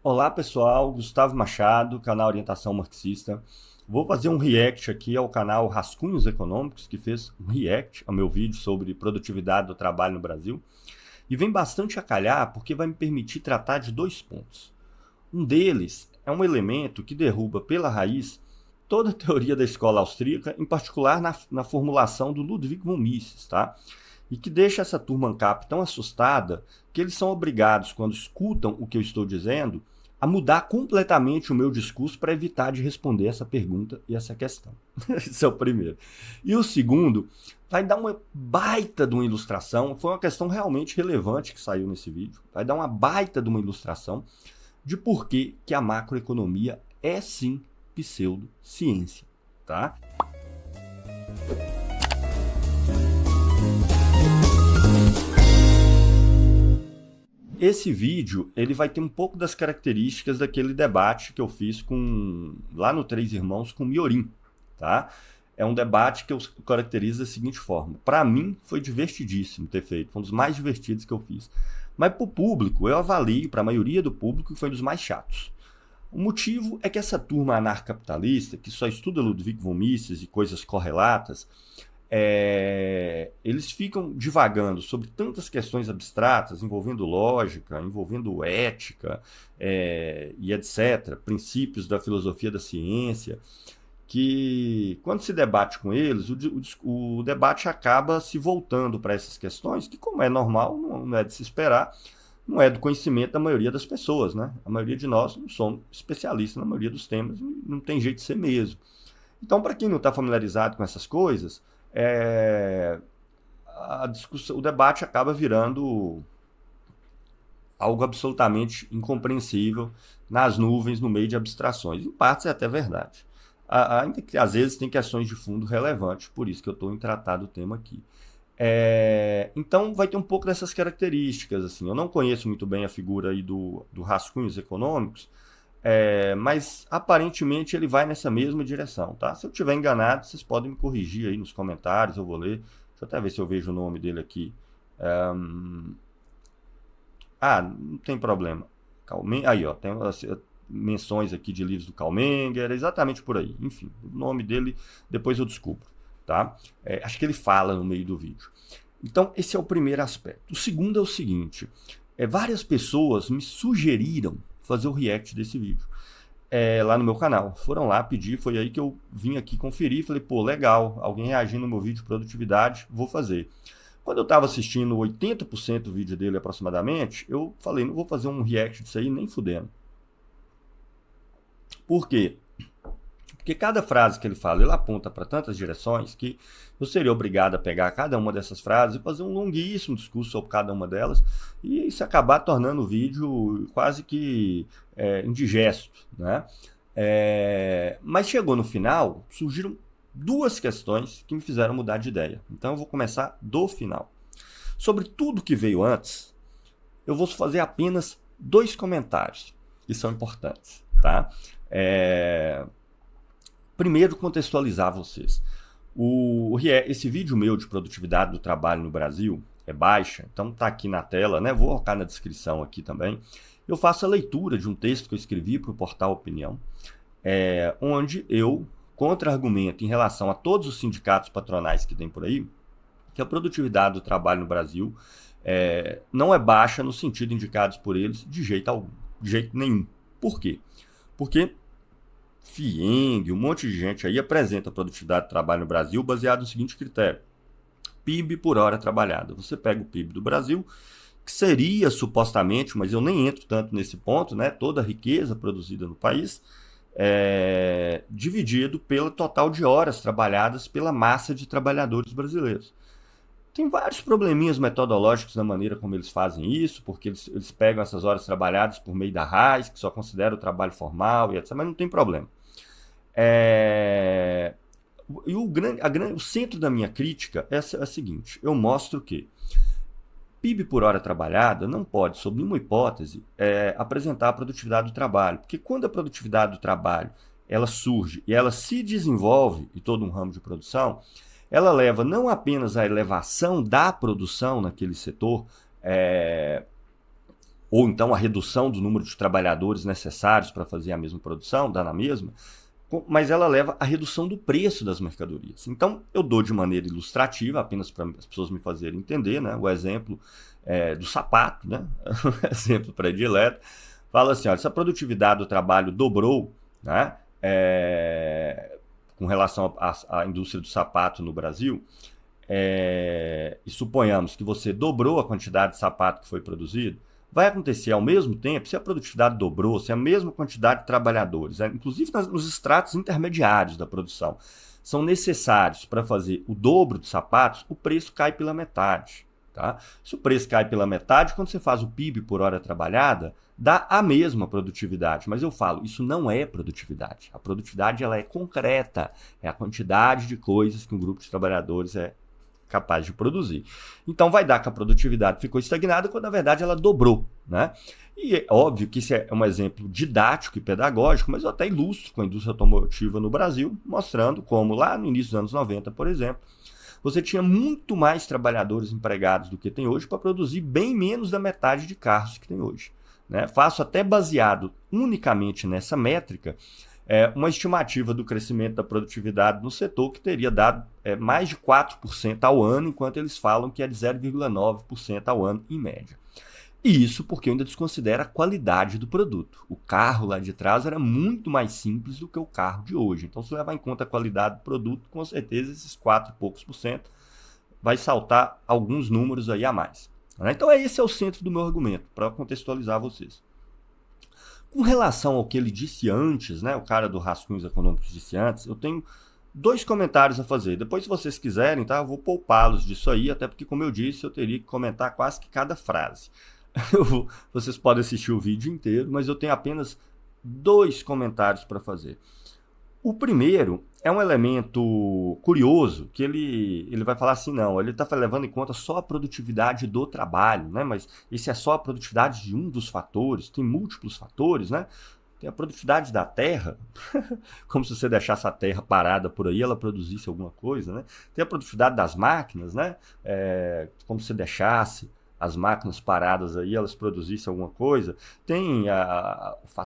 Olá pessoal, Gustavo Machado, canal Orientação Marxista. Vou fazer um react aqui ao canal Rascunhos Econômicos, que fez um react ao meu vídeo sobre produtividade do trabalho no Brasil. E vem bastante a calhar porque vai me permitir tratar de dois pontos. Um deles é um elemento que derruba pela raiz toda a teoria da escola austríaca, em particular na formulação do Ludwig von Mises, tá? E que deixa essa turma ANCAP tão assustada que eles são obrigados, quando escutam o que eu estou dizendo, a mudar completamente o meu discurso para evitar de responder essa pergunta e essa questão. Esse é o primeiro. E o segundo vai dar uma baita de uma ilustração, foi uma questão realmente relevante que saiu nesse vídeo, vai dar uma baita de uma ilustração de por que a macroeconomia é sim pseudociência, tá? Esse vídeo ele vai ter um pouco das características daquele debate que eu fiz lá no Três Irmãos com o Miorim, tá? É um debate que eu caracterizo da seguinte forma. Para mim, foi divertidíssimo ter feito, foi um dos mais divertidos que eu fiz. Mas para o público, eu avalio, para a maioria do público, que foi um dos mais chatos. O motivo é que essa turma anarcapitalista, que só estuda Ludwig von Mises e coisas correlatas, eles ficam divagando sobre tantas questões abstratas, envolvendo lógica, envolvendo ética e etc., princípios da filosofia da ciência, que quando se debate com eles, o debate acaba se voltando para essas questões, que, como é normal, não é de se esperar, não é do conhecimento da maioria das pessoas, né? A maioria de nós não somos especialistas na maioria dos temas, não tem jeito de ser mesmo. Então, para quem não está familiarizado com essas coisas, a discussão, o debate acaba virando algo absolutamente incompreensível nas nuvens, no meio de abstrações. Em partes é até verdade. Ainda que às vezes tem questões de fundo relevantes, por isso que eu estou em tratar do tema aqui. Então vai ter um pouco dessas características. Assim. Eu não conheço muito bem a figura aí do Rascunhos Econômicos, mas aparentemente ele vai nessa mesma direção, tá? Se eu estiver enganado, vocês podem me corrigir aí nos comentários, eu vou ler. Deixa eu até ver se eu vejo o nome dele aqui. Não tem problema. Aí, ó, tem menções aqui de livros do Karl Menger, exatamente por aí. Enfim, o nome dele depois eu descubro, tá? Acho que ele fala no meio do vídeo. Então, esse é o primeiro aspecto. O segundo é o seguinte, várias pessoas me sugeriram fazer o react desse vídeo lá no meu canal. Foram lá pedir, foi aí que eu vim aqui conferir, falei, pô, legal, alguém reagindo no meu vídeo de produtividade, vou fazer. Quando eu estava assistindo 80% do vídeo dele aproximadamente, eu falei, não vou fazer um react disso aí nem fudendo. Por quê? Porque cada frase que ele fala, ele aponta para tantas direções que eu seria obrigado a pegar cada uma dessas frases e fazer um longuíssimo discurso sobre cada uma delas e isso acabar tornando o vídeo quase que indigesto, né? Mas chegou no final, surgiram duas questões que me fizeram mudar de ideia. Então eu vou começar do final. Sobre tudo que veio antes, eu vou fazer apenas dois comentários que são importantes, tá? Primeiro, contextualizar vocês. Esse vídeo meu de produtividade do trabalho no Brasil é baixa, então tá aqui na tela, né? Vou colocar na descrição aqui também. Eu faço a leitura de um texto que eu escrevi para o portal Opinião, onde eu contra-argumento em relação a todos os sindicatos patronais que tem por aí, que a produtividade do trabalho no Brasil não é baixa no sentido indicados por eles de jeito algum, de jeito nenhum. Por quê? Porque FIENG, um monte de gente aí apresenta a produtividade do trabalho no Brasil baseado no seguinte critério: PIB por hora trabalhada. Você pega o PIB do Brasil, que seria supostamente, mas eu nem entro tanto nesse ponto, né, toda a riqueza produzida no país, dividido pelo total de horas trabalhadas pela massa de trabalhadores brasileiros. Tem vários probleminhas metodológicos na maneira como eles fazem isso, porque eles pegam essas horas trabalhadas por meio da RAIS, que só considera o trabalho formal e etc., mas não tem problema. E o centro da minha crítica é o seguinte: eu mostro que PIB por hora trabalhada não pode, sob nenhuma hipótese, apresentar a produtividade do trabalho, porque quando a produtividade do trabalho ela surge e ela se desenvolve em todo um ramo de produção, ela leva não apenas à elevação da produção naquele setor, ou então a redução do número de trabalhadores necessários para fazer a mesma produção, dá na mesma, mas ela leva à redução do preço das mercadorias. Então, eu dou de maneira ilustrativa, apenas para as pessoas me fazerem entender, né? O exemplo do sapato, né? O exemplo predileto, fala assim, olha, se a produtividade do trabalho dobrou, né? Com relação à indústria do sapato no Brasil, e suponhamos que você dobrou a quantidade de sapato que foi produzido, vai acontecer ao mesmo tempo, se a produtividade dobrou, se a mesma quantidade de trabalhadores, inclusive nos estratos intermediários da produção, são necessários para fazer o dobro de sapatos, o preço cai pela metade. Tá? Se o preço cai pela metade, quando você faz o PIB por hora trabalhada, dá a mesma produtividade. Mas eu falo, isso não é produtividade. A produtividade ela é concreta, é a quantidade de coisas que um grupo de trabalhadores é capaz de produzir. Então vai dar que a produtividade ficou estagnada quando na verdade ela dobrou, né? E é óbvio que isso é um exemplo didático e pedagógico, mas eu até ilustro com a indústria automotiva no Brasil, mostrando como lá no início dos anos 90, por exemplo, você tinha muito mais trabalhadores empregados do que tem hoje para produzir bem menos da metade de carros que tem hoje, né? Faço até baseado unicamente nessa métrica uma estimativa do crescimento da produtividade no setor que teria dado mais de 4% ao ano, enquanto eles falam que é de 0,9% ao ano em média. E isso porque ainda desconsidera a qualidade do produto. O carro lá de trás era muito mais simples do que o carro de hoje. Então, se levar em conta a qualidade do produto, com certeza esses 4 e poucos por cento vai saltar alguns números aí a mais. Então, esse é o centro do meu argumento, para contextualizar vocês. Com relação ao que ele disse antes, né, o cara do Rascunhos Econômicos disse antes, eu tenho 2 comentários a fazer. Depois, se vocês quiserem, tá, eu vou poupá-los disso aí, até porque, como eu disse, eu teria que comentar quase que cada frase. Vocês podem assistir o vídeo inteiro, mas eu tenho apenas 2 comentários para fazer. O primeiro é um elemento curioso, que ele vai falar assim, não, ele está levando em conta só a produtividade do trabalho, né? Mas esse é só a produtividade de um dos fatores, tem múltiplos fatores, né? Tem a produtividade da terra, como se você deixasse a terra parada por aí, ela produzisse alguma coisa, né? Tem a produtividade das máquinas, né? Como se você deixasse as máquinas paradas aí, elas produzissem alguma coisa. Tem